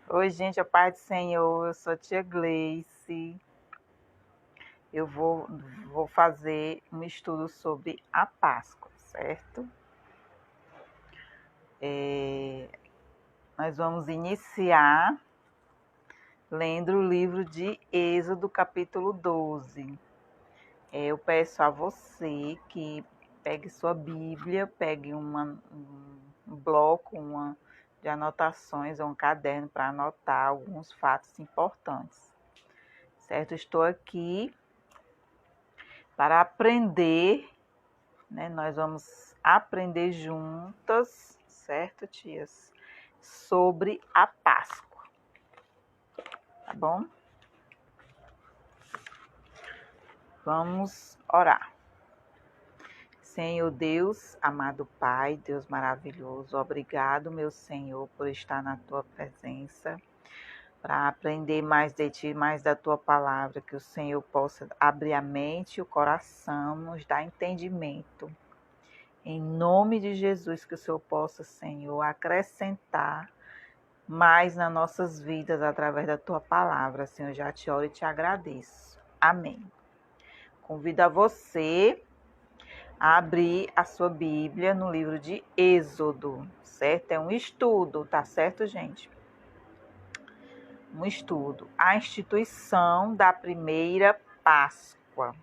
Oi, gente, a paz do Senhor. Eu sou a tia Gleice. Eu vou fazer um estudo sobre a Páscoa, certo? Nós vamos iniciar lendo o livro de Êxodo, capítulo 12. Eu peço a você que pegue sua Bíblia, pegue um bloco, de anotações ou um caderno para anotar alguns fatos importantes, certo? Estou aqui para aprender, né? Nós vamos aprender juntas, certo, tias? Sobre a Páscoa, tá bom? Vamos orar. Senhor Deus, amado Pai, Deus maravilhoso, obrigado, meu Senhor, por estar na tua presença, para aprender mais de ti, mais da tua palavra, que o Senhor possa abrir a mente e o coração, nos dar entendimento. Em nome de Jesus, que o Senhor possa, Senhor, acrescentar mais nas nossas vidas através da tua palavra. Senhor, já te oro e te agradeço. Amém. Convido a você a abrir a sua Bíblia no livro de Êxodo, certo? É um estudo, tá certo, gente? Um estudo. A instituição da primeira Páscoa.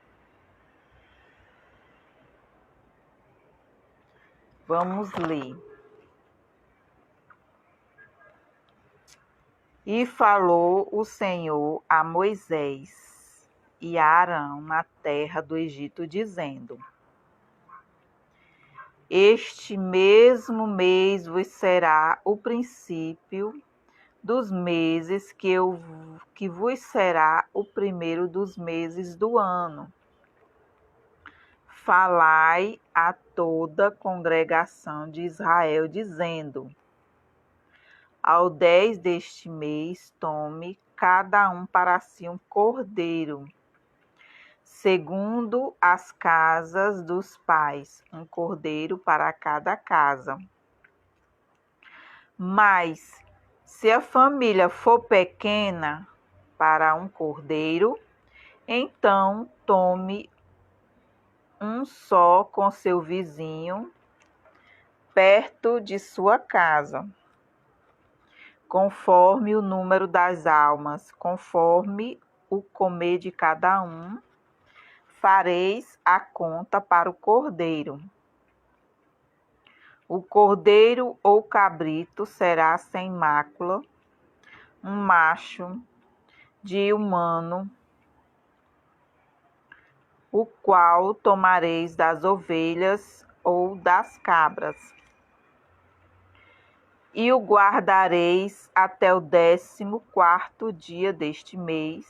Vamos ler. E falou o Senhor a Moisés e a Arão na terra do Egito, dizendo: Este mesmo mês vos será o princípio dos meses, que vos será o primeiro dos meses do ano. Falai a toda a congregação de Israel, dizendo: Ao 10 deste mês, tome cada um para si um cordeiro, segundo as casas dos pais, um cordeiro para cada casa. Mas, se a família for pequena para um cordeiro, então tome um só com seu vizinho, perto de sua casa, conforme o número das almas, conforme o comer de cada um, fareis a conta para o cordeiro. O cordeiro ou cabrito será sem mácula, um macho de um ano, o qual tomareis das ovelhas ou das cabras, e o guardareis até o 14º dia deste mês,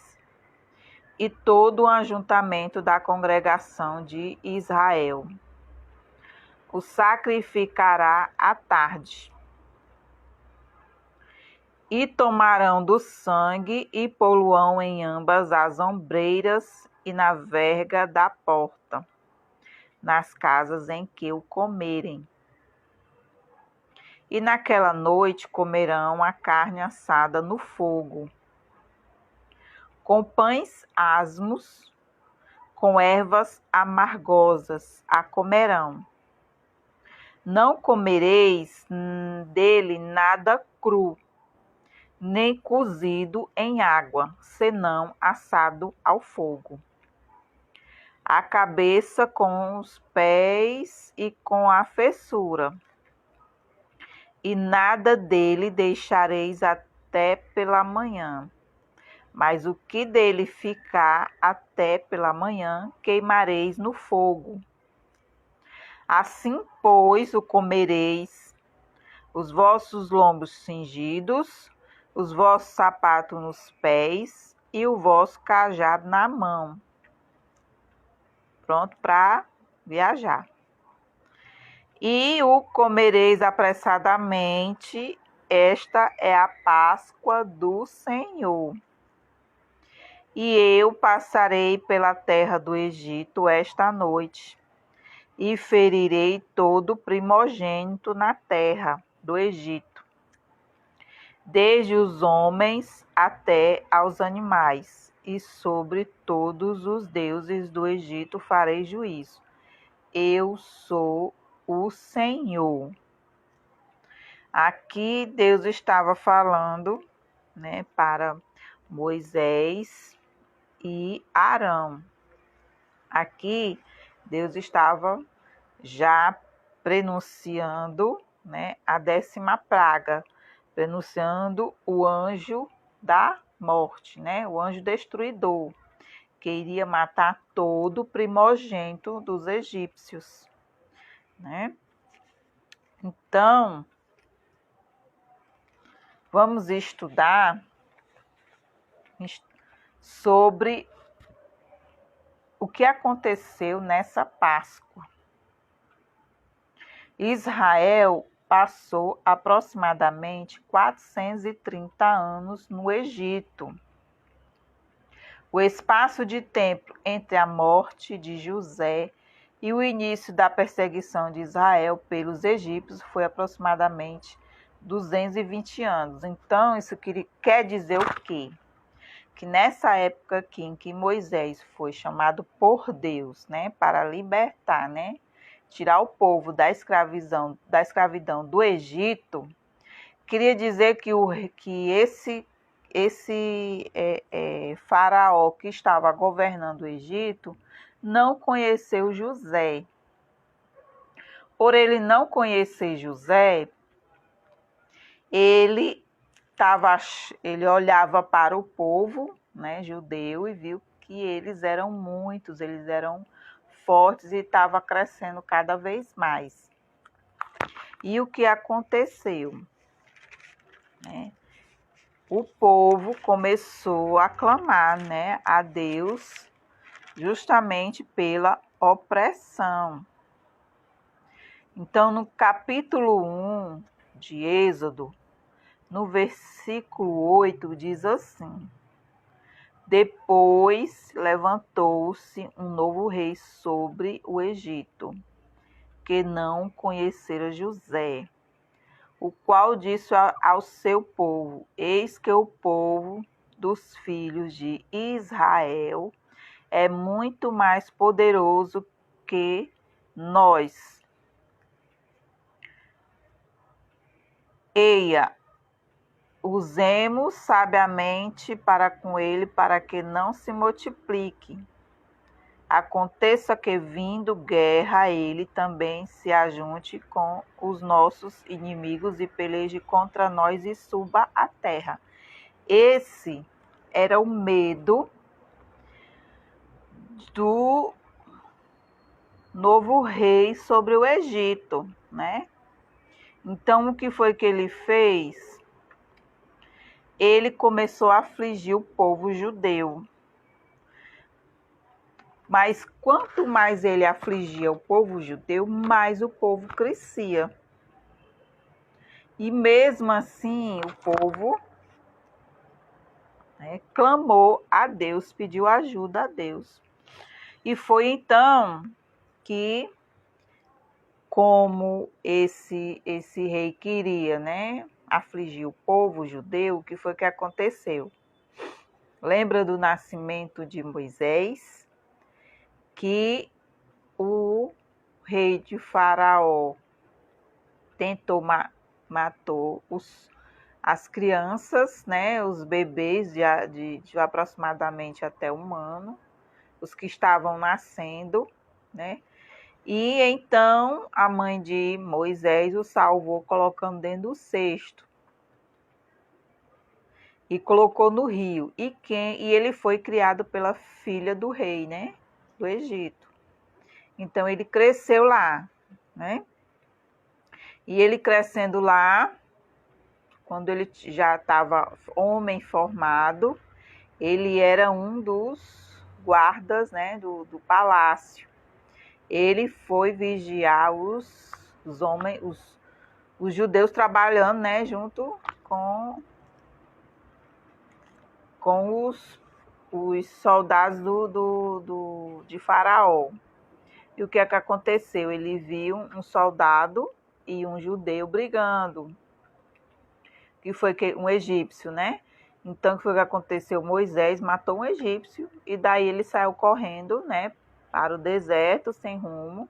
e todo o ajuntamento da congregação de Israel o sacrificará à tarde. E tomarão do sangue e poluão em ambas as ombreiras e na verga da porta, nas casas em que o comerem. E naquela noite comerão a carne assada no fogo, com pães asmos, com ervas amargosas a comerão. Não comereis dele nada cru, nem cozido em água, senão assado ao fogo. A cabeça com os pés e com a fessura, e nada dele deixareis até pela manhã. Mas o que dele ficar até pela manhã, queimareis no fogo. Assim, pois, o comereis, os vossos lombos cingidos, os vossos sapatos nos pés e o vosso cajado na mão, pronto para viajar. E o comereis apressadamente, esta é a Páscoa do Senhor. E eu passarei pela terra do Egito esta noite, e ferirei todo primogênito na terra do Egito, desde os homens até aos animais, e sobre todos os deuses do Egito farei juízo. Eu sou o Senhor. Aqui Deus estava falando, né, para Moisés e Arão. Aqui Deus estava já prenunciando, né, a 10ª praga, prenunciando o anjo da morte, né, o anjo destruidor, que iria matar todo o primogênito dos egípcios, né? Então, vamos estudar sobre o que aconteceu nessa Páscoa. Israel passou aproximadamente 430 anos no Egito. O espaço de tempo entre a morte de José e o início da perseguição de Israel pelos egípcios foi aproximadamente 220 anos. Então, isso quer dizer o quê? Que nessa época aqui em que Moisés foi chamado por Deus, né, para libertar, né, tirar o povo da escravidão do Egito, queria dizer que esse faraó que estava governando o Egito não conheceu José. Por ele não conhecer José, ele olhava para o povo, né, judeu, e viu que eles eram muitos, eles eram fortes e estava crescendo cada vez mais. E o que aconteceu? Né? O povo começou a clamar, né, a Deus justamente pela opressão. Então, no capítulo 1 de Êxodo, no versículo 8, diz assim: Depois levantou-se um novo rei sobre o Egito, que não conhecera José, o qual disse ao seu povo: Eis que o povo dos filhos de Israel é muito mais poderoso que nós. Eia, usemos sabiamente para com ele, para que não se multiplique. Aconteça que, vindo guerra, ele também se ajunte com os nossos inimigos e peleje contra nós e suba à terra. Esse era o medo do novo rei sobre o Egito, né? Então, o que foi que ele fez? Ele começou a afligir o povo judeu. Mas quanto mais ele afligia o povo judeu, mais o povo crescia. E mesmo assim, o povo, né, clamou a Deus, pediu ajuda a Deus. E foi então que, como esse rei queria, né, afligir o povo judeu, o que foi que aconteceu? Lembra do nascimento de Moisés? Que o rei de Faraó matou as crianças, né, os bebês de aproximadamente até 1 ano, os que estavam nascendo, né? E então a mãe de Moisés o salvou colocando dentro do cesto e colocou no rio. E ele foi criado pela filha do rei, né, do Egito. Então ele cresceu lá, né? E ele crescendo lá, quando ele já estava homem formado, ele era um dos guardas, né, do palácio. Ele foi vigiar os judeus trabalhando, né, junto com os soldados de Faraó. E o que é que aconteceu? Ele viu um soldado e um judeu brigando. O que foi um egípcio, né? Então, o que foi que aconteceu? Moisés matou um egípcio e daí ele saiu correndo, né, para o deserto sem rumo.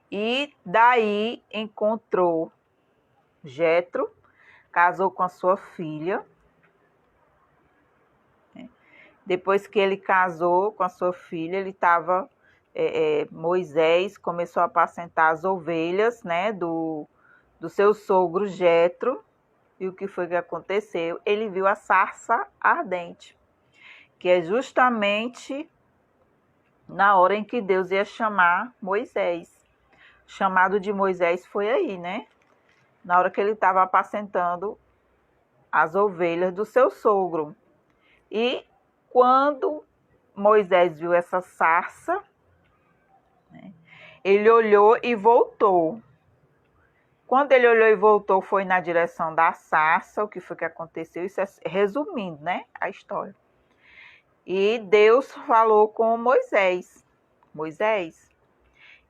E daí encontrou Jetro, casou com a sua filha. Depois que ele casou com a sua filha, ele estava... Moisés começou a apacentar as ovelhas, né, do seu sogro Jetro. E o que foi que aconteceu? Ele viu a sarça ardente, que é justamente na hora em que Deus ia chamar Moisés. O chamado de Moisés foi aí, né? Na hora que ele estava apacentando as ovelhas do seu sogro. E quando Moisés viu essa sarça, né, ele olhou e voltou. Quando ele olhou e voltou, foi na direção da sarça. O que foi que aconteceu? Isso é resumindo, né, a história. E Deus falou com Moisés. Moisés,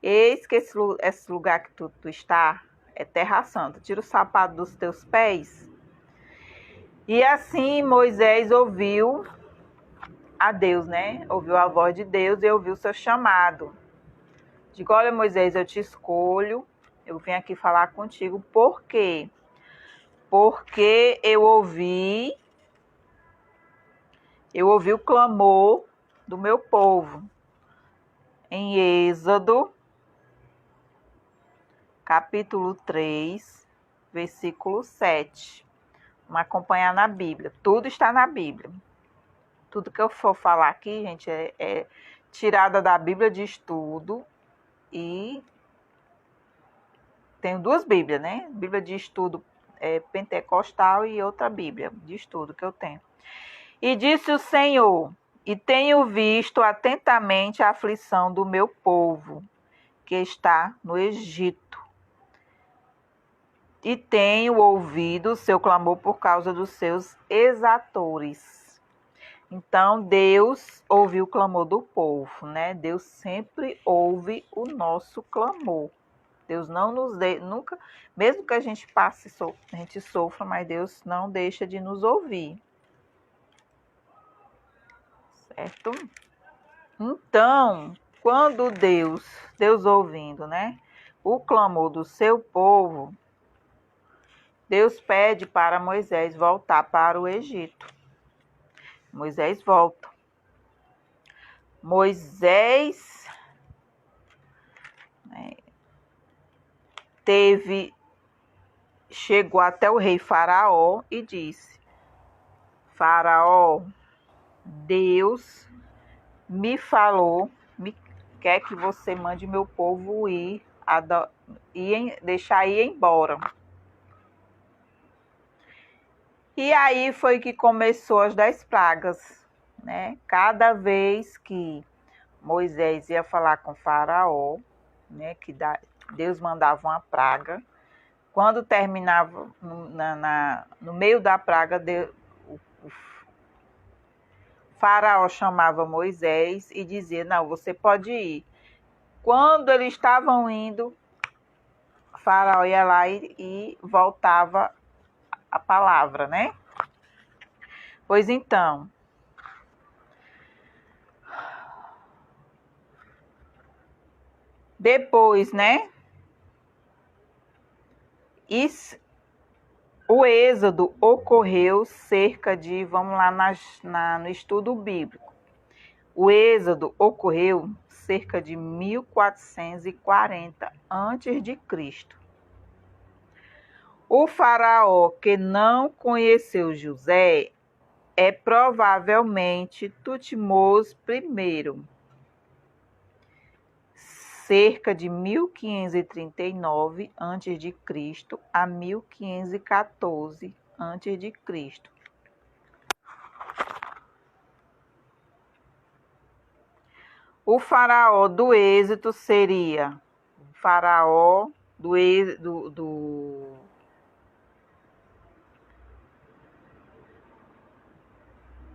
eis que esse lugar que tu está é terra santa. Tira o sapato dos teus pés. E assim Moisés ouviu a Deus, né? Ouviu a voz de Deus e ouviu o seu chamado. Digo, olha, Moisés, eu te escolho. Eu vim aqui falar contigo. Por quê? Porque eu ouvi o clamor do meu povo. Em Êxodo, capítulo 3, versículo 7. Vamos acompanhar na Bíblia. Tudo está na Bíblia. Tudo que eu for falar aqui, gente, é tirada da Bíblia de estudo. E tenho duas Bíblias, né? Bíblia de estudo pentecostal e outra Bíblia de estudo que eu tenho. E disse o Senhor, e tenho visto atentamente a aflição do meu povo, que está no Egito. E tenho ouvido o seu clamor por causa dos seus exatores. Então, Deus ouviu o clamor do povo, né? Deus sempre ouve o nosso clamor. Deus não nos nunca, mesmo que a gente passe, a gente sofra, mas Deus não deixa de nos ouvir. Certo? Então, quando Deus ouvindo, né, o clamor do seu povo, Deus pede para Moisés voltar para o Egito. Moisés volta. Moisés chegou até o rei Faraó e disse: Faraó, Deus me falou, quer que você mande meu povo deixar ir embora. E aí foi que começou as 10 pragas, né? Cada vez que Moisés ia falar com Faraó, né, que Deus mandava uma praga. Quando terminava no meio da praga, o Faraó chamava Moisés e dizia, não, você pode ir. Quando eles estavam indo, Faraó ia lá e voltava a palavra, né? Pois então, depois, né? O êxodo ocorreu cerca de, vamos lá no estudo bíblico. O êxodo ocorreu cerca de 1440 a.C. O faraó que não conheceu José é provavelmente Tutmos I, cerca de 1539 a.C. a 1514 a.C. O faraó do Êxodo seria o faraó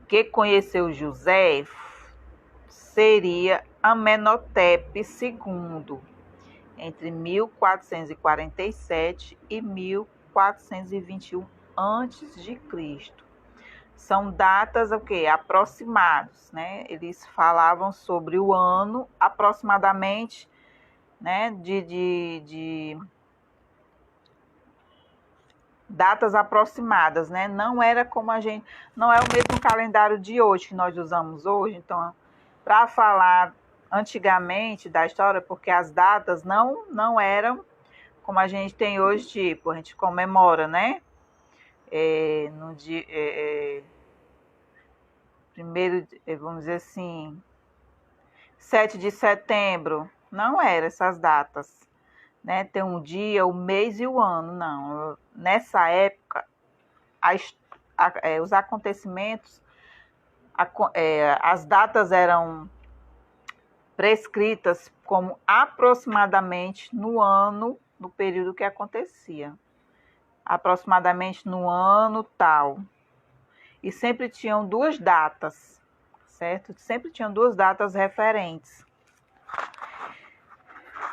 que conheceu José, seria Amenhotepe II, entre 1447 e 1452 1421 antes de Cristo. São datas o quê? Aproximadas, né? Eles falavam sobre o ano aproximadamente, né? De datas aproximadas, né? Não era como não é o mesmo calendário de hoje que nós usamos hoje. Então, para falar antigamente da história, porque as datas não eram como a gente tem hoje, tipo, a gente comemora, né? No dia primeiro, vamos dizer assim, 7 de setembro, não eram essas datas, né? Tem um dia, o mês e o ano, não. Nessa época, os acontecimentos, as datas eram prescritas como aproximadamente no ano, no período que acontecia. Aproximadamente no ano tal. E sempre tinham duas datas, certo? Sempre tinham duas datas referentes.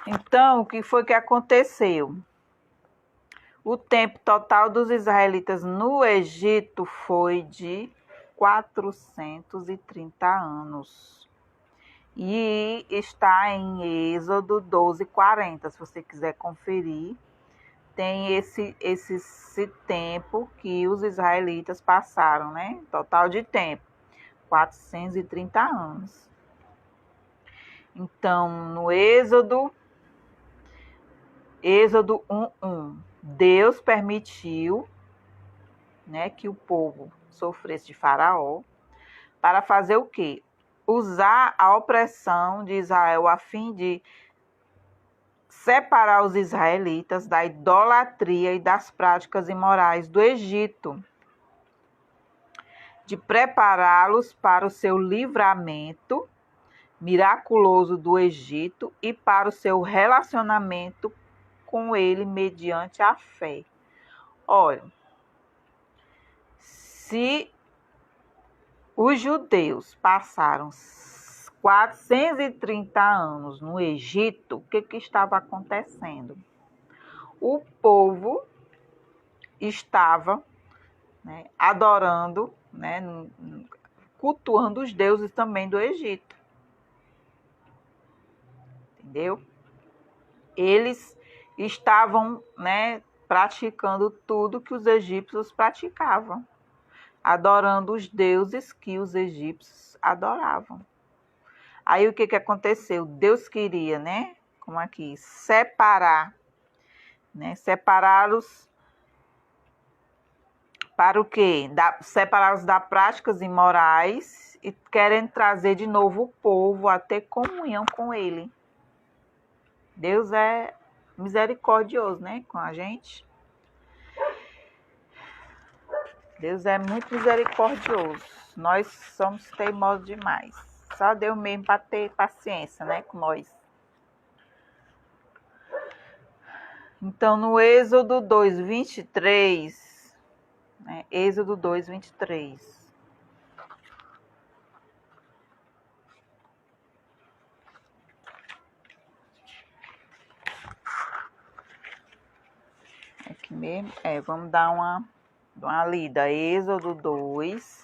Então, o que foi que aconteceu? O tempo total dos israelitas no Egito foi de 430 anos. E está em Êxodo 12:40, se você quiser conferir. Tem esse tempo que os israelitas passaram, né? Total de tempo, 430 anos. Então, no Êxodo 1:1, Deus permitiu, né, que o povo sofresse de Faraó para fazer o quê? Usar a opressão de Israel a fim de separar os israelitas da idolatria e das práticas imorais do Egito, de prepará-los para o seu livramento miraculoso do Egito e para o seu relacionamento com ele mediante a fé. Olha, se os judeus passaram 430 anos no Egito, o que estava acontecendo? O povo estava, né, adorando, né, cultuando os deuses também do Egito. Entendeu? Eles estavam, né, praticando tudo que os egípcios praticavam, adorando os deuses que os egípcios adoravam. Aí o que aconteceu? Deus queria, né, como aqui, separar, né, separá-los para o quê? Separá-los das práticas imorais e querendo trazer de novo o povo a ter comunhão com ele. Deus é misericordioso, né, com a gente. Deus é muito misericordioso. Nós somos teimosos demais. Só Deus mesmo para ter paciência, né, com nós. Então, no Êxodo 2:23, né, Êxodo 2:23. Aqui mesmo, vamos dar uma lida. Êxodo 2.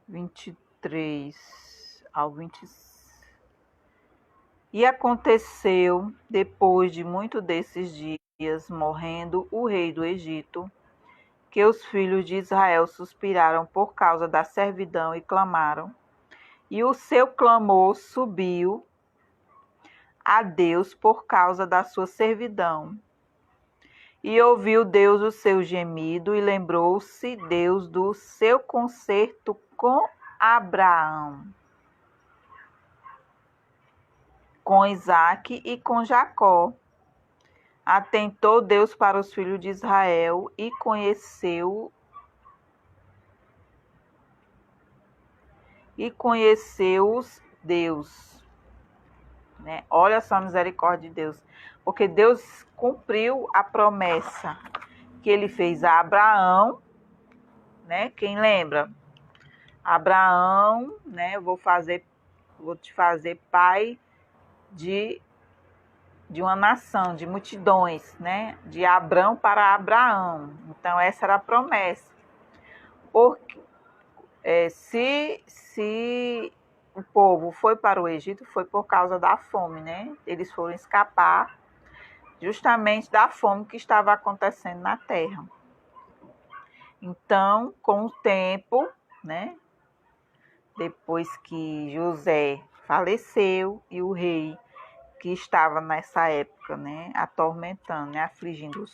Vinte e 26. E aconteceu, depois de muito desses dias, morrendo o rei do Egito, que os filhos de Israel suspiraram por causa da servidão e clamaram. E o seu clamor subiu a Deus por causa da sua servidão. E ouviu Deus o seu gemido e lembrou-se Deus do seu concerto com Abraão, com Isaque e com Jacó. Atentou Deus para os filhos de Israel e conheceu e conheceu-os Deus. Né? Olha só a misericórdia de Deus. Porque Deus cumpriu a promessa que ele fez a Abraão, né? Quem lembra? Abraão, né? Vou te fazer pai de uma nação, de multidões, né? De Abrão para Abraão. Então, essa era a promessa. Porque se o povo foi para o Egito, foi por causa da fome, né? Eles foram escapar justamente da fome que estava acontecendo na terra. Então, com o tempo, né? Depois que José faleceu e o rei que estava nessa época, né, atormentando, né, afligindo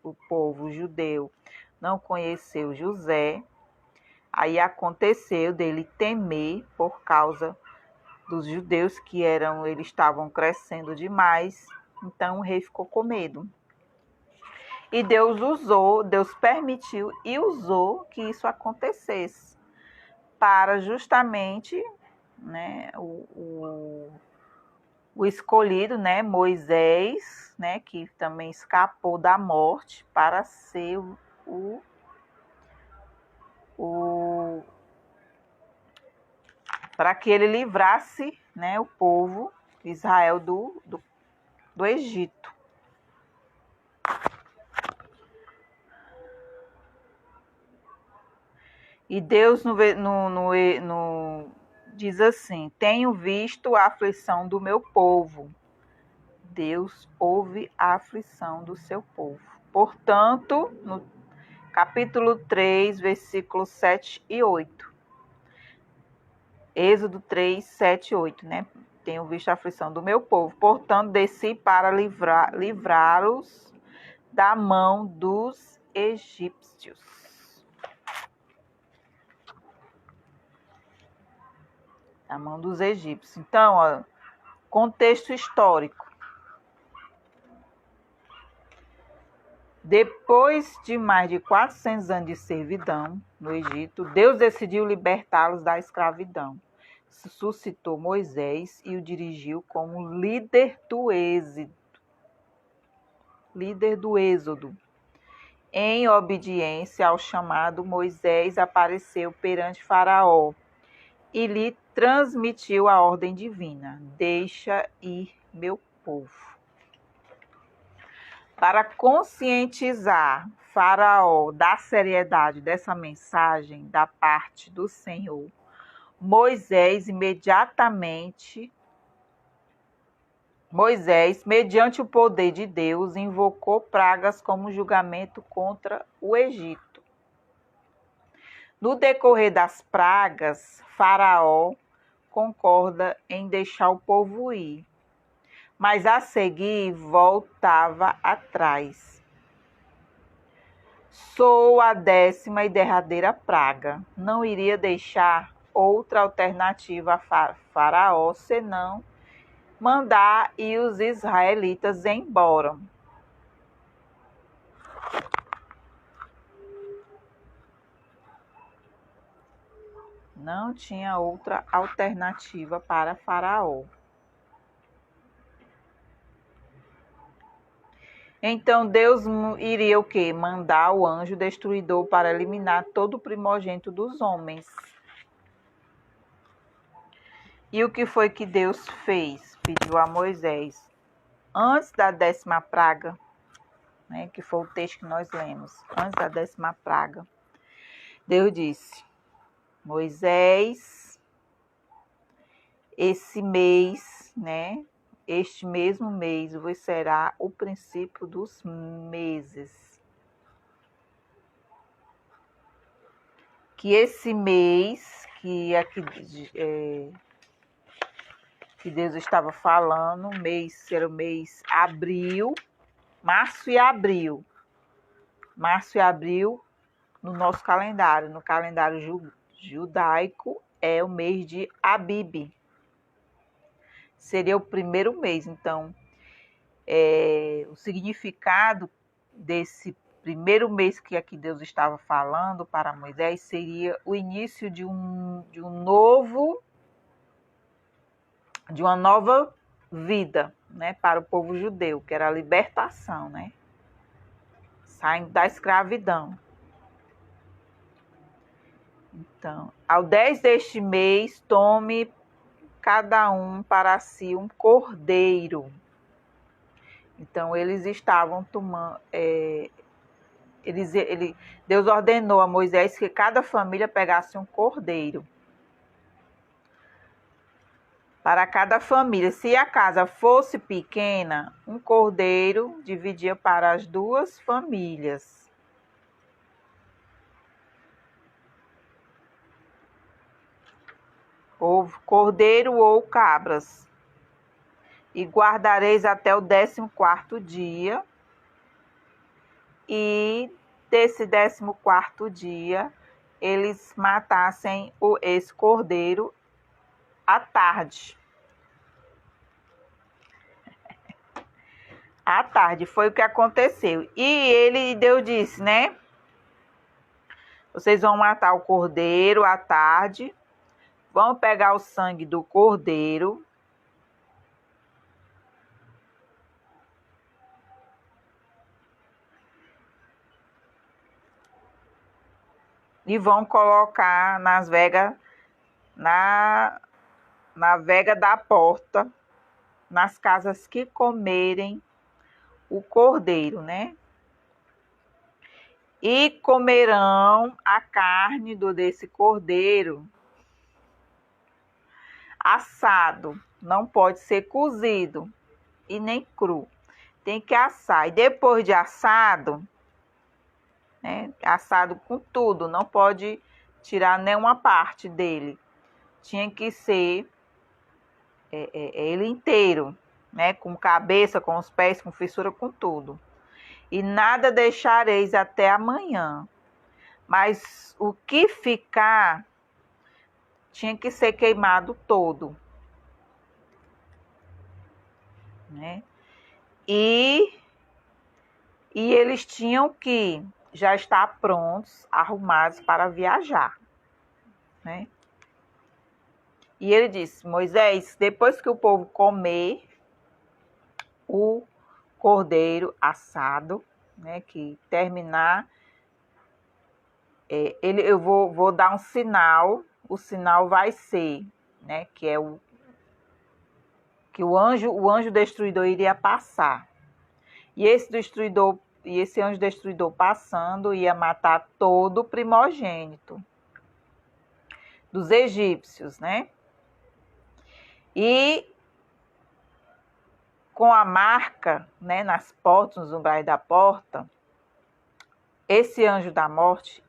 o povo judeu, não conheceu José. Aí aconteceu dele temer por causa dos judeus eles estavam crescendo demais. Então o rei ficou com medo. E Deus permitiu e usou que isso acontecesse para justamente, né, o escolhido, né, Moisés, né, que também escapou da morte, para ser para que ele livrasse, né, o povo de Israel do Egito. E Deus diz assim: tenho visto a aflição do meu povo. Deus ouve a aflição do seu povo. Portanto, no capítulo 3, versículos 7 e 8. Êxodo 3, 7 e 8, né? Tenho visto a aflição do meu povo. Portanto, desci para livrá-los da mão dos egípcios. Da mão dos egípcios. Então, ó, contexto histórico. Depois de mais de 400 anos de servidão no Egito, Deus decidiu libertá-los da escravidão. Suscitou Moisés e o dirigiu como líder do êxodo. Em obediência ao chamado, Moisés apareceu perante Faraó e lhe transmitiu a ordem divina: deixa ir meu povo. Para conscientizar Faraó da seriedade dessa mensagem da parte do Senhor, Moisés, mediante o poder de Deus, invocou pragas como julgamento contra o Egito. No decorrer das pragas, Faraó concorda em deixar o povo ir, mas a seguir voltava atrás. Sou a 10ª e derradeira praga. Não iria deixar outra alternativa a Faraó senão mandar ir os israelitas embora. Não tinha outra alternativa para Faraó. Então Deus iria o quê? Mandar o anjo destruidor para eliminar todo o primogênito dos homens. E o que foi que Deus fez? Pediu a Moisés. Antes da 10ª praga, né, que foi o texto que nós lemos, antes da 10ª praga, Deus disse: Moisés, esse mês, né, este mesmo mês será o princípio dos meses. Que esse mês que Deus estava falando, era o mês abril, março e abril. Março e abril no nosso calendário, no calendário judaico, é o mês de Abib. Seria o primeiro mês. Então, o significado desse primeiro mês que aqui Deus estava falando para Moisés seria o início de uma nova vida, né, para o povo judeu, que era a libertação, né, saindo da escravidão. Então, ao 10 deste mês, tome cada um para si um cordeiro. Então, eles estavam tomando... Deus ordenou a Moisés que cada família pegasse um cordeiro. Para cada família. Se a casa fosse pequena, um cordeiro dividia para as 2 famílias. Ou cordeiro ou cabras. E guardareis até o 14º dia. E desse 14º dia, eles matassem esse cordeiro à tarde. À tarde foi o que aconteceu. E Deus disse, né? Vocês vão matar o cordeiro à tarde, vão pegar o sangue do cordeiro e vão colocar nas vegas, na vega da porta, nas casas que comerem o cordeiro, né? E comerão a carne desse cordeiro assado, não pode ser cozido e nem cru, tem que assar. E depois de assado, né, assado com tudo, não pode tirar nenhuma parte dele, tinha que ser ele inteiro, né, com cabeça, com os pés, com fissura, com tudo. E nada deixareis até amanhã, mas o que ficar tinha que ser queimado todo, né? E eles tinham que já estar prontos, arrumados para viajar, né? E ele disse, Moisés, depois que o povo comer o cordeiro assado, né, que terminar, eu vou dar um sinal, o sinal vai ser, né, que é o anjo destruidor iria passar. E esse anjo destruidor passando ia matar todo o primogênito dos egípcios, né? E com a marca, né, nas portas, nos umbrais da porta, esse anjo da morte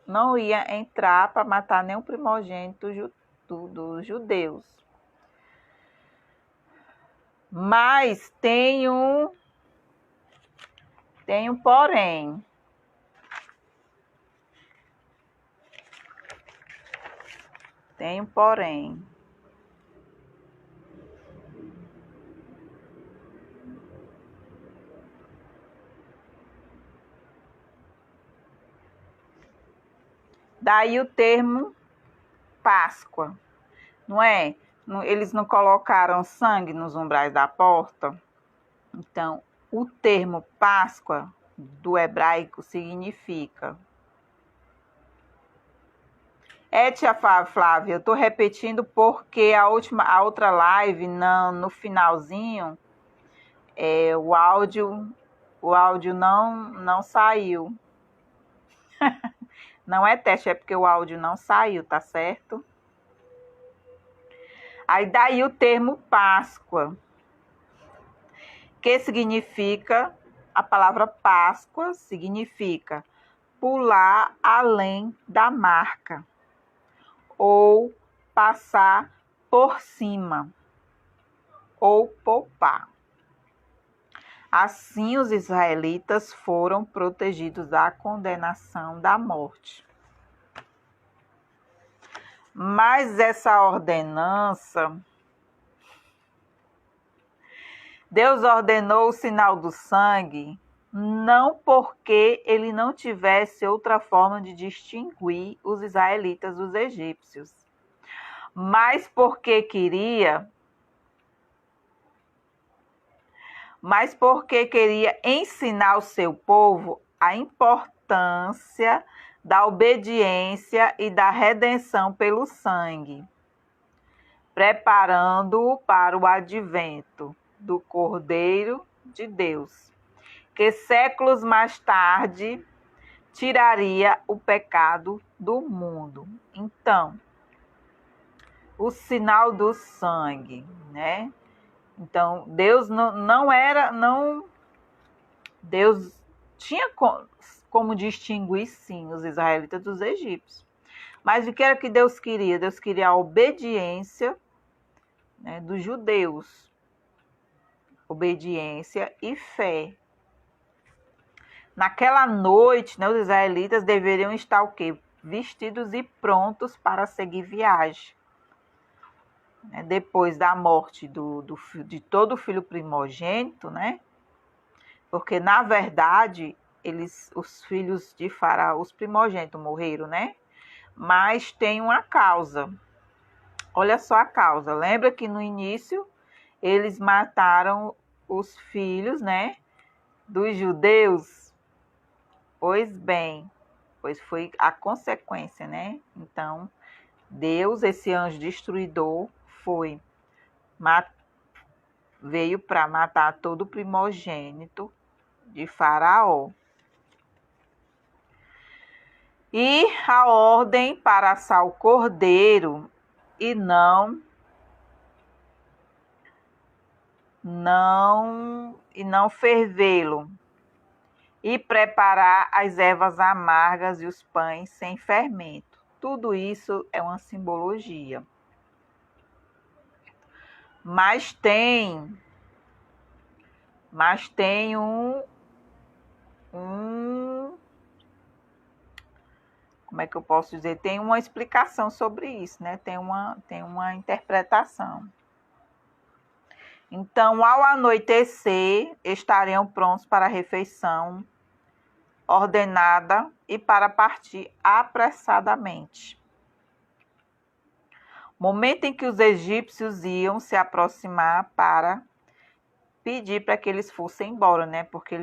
não ia entrar para matar nenhum primogênito dos judeus. Mas tem um porém. Tem um porém. Daí o termo Páscoa, não é? Eles não colocaram sangue nos umbrais da porta? Então, o termo Páscoa do hebraico significa... Tia Flávia, eu estou repetindo porque a outra live, no finalzinho, o áudio não saiu. Não é teste, é porque o áudio não saiu, tá certo? Aí daí o termo Páscoa, que significa, a palavra Páscoa significa pular além da marca ou passar por cima ou poupar. Assim os israelitas foram protegidos da condenação da morte. Mas essa ordenança, Deus ordenou o sinal do sangue não porque ele não tivesse outra forma de distinguir os israelitas dos egípcios, mas porque queria ensinar ao seu povo a importância da obediência e da redenção pelo sangue, preparando-o para o advento do Cordeiro de Deus, que séculos mais tarde tiraria o pecado do mundo. Então, o sinal do sangue, né? Então, Deus Deus tinha como distinguir, sim, os israelitas dos egípcios. Mas o que era que Deus queria? Deus queria a obediência, né, dos judeus. Obediência e fé. Naquela noite, né, os israelitas deveriam estar o quê? Vestidos e prontos para seguir viagem. Depois da morte de todo filho primogênito, né? Porque, na verdade, os filhos de Faraó, os primogênitos morreram, né? Mas tem uma causa. Olha só a causa. Lembra que no início eles mataram os filhos, né, dos judeus? Pois bem, pois foi a consequência, né? Então, Deus, esse anjo destruidor, veio para matar todo primogênito de Faraó. E a ordem para assar o cordeiro e não fervê-lo, e preparar as ervas amargas e os pães sem fermento. Tudo isso é uma simbologia. Mas tem como é que eu posso dizer? Tem uma explicação sobre isso, né? Tem uma interpretação. Então, ao anoitecer, estariam prontos para a refeição ordenada e para partir apressadamente. Momento em que os egípcios iam se aproximar para pedir para que eles fossem embora, né? Porque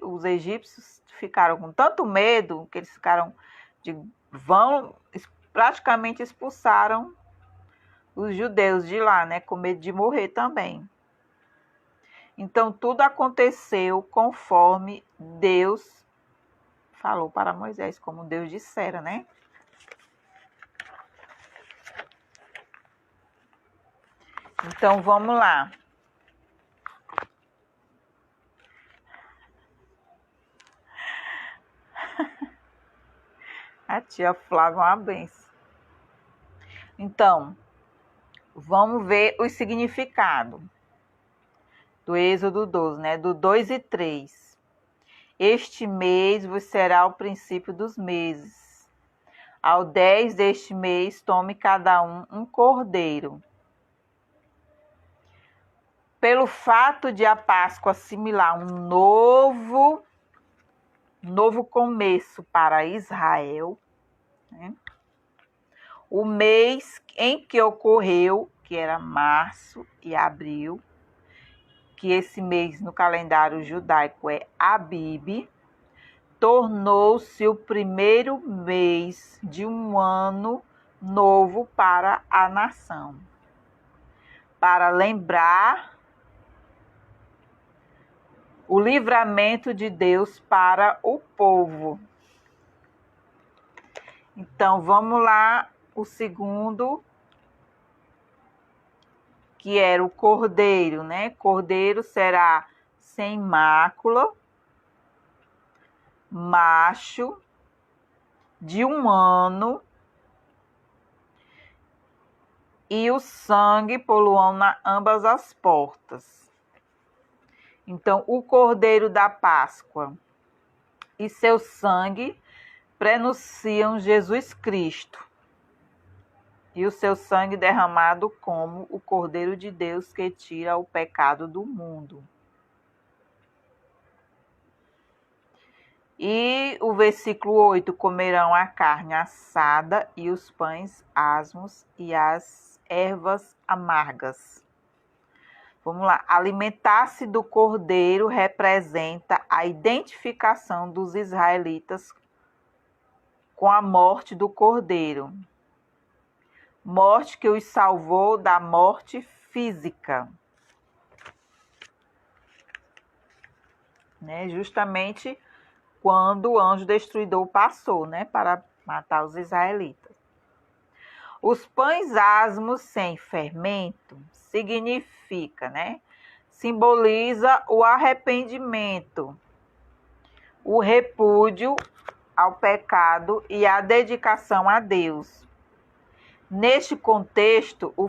os egípcios ficaram com tanto medo que eles ficaram praticamente expulsaram os judeus de lá, né? Com medo de morrer também. Então, tudo aconteceu conforme Deus falou para Moisés, como Deus dissera, né? Então, vamos lá. A tia Flávia é uma benção. Então, vamos ver os significados do Êxodo 12, né? Do 2 e 3. Este mês vos será o princípio dos meses. Ao 10 deste mês, tome cada um cordeiro. Pelo fato de a Páscoa assimilar um novo começo para Israel, né? O mês em que ocorreu, que era março e abril, que esse mês no calendário judaico é Abib, tornou-se o primeiro mês de um ano novo para a nação, para lembrar o livramento de Deus para o povo. Então, vamos lá, o segundo, que era o cordeiro, né? Cordeiro será sem mácula, macho, de um ano, e o sangue poluam ambas as portas. Então, o cordeiro da Páscoa e seu sangue prenunciam Jesus Cristo, e o seu sangue derramado como o Cordeiro de Deus que tira o pecado do mundo. E o versículo 8: comerão a carne assada e os pães asmos e as ervas amargas. Vamos lá. Alimentar-se do cordeiro representa a identificação dos israelitas com a morte do cordeiro. Morte que os salvou da morte física. Né? Justamente quando o anjo destruidor passou, né? Para matar os israelitas. Os pães asmos sem fermento significa, né? Simboliza o arrependimento, o repúdio ao pecado e a dedicação a Deus. Neste contexto, o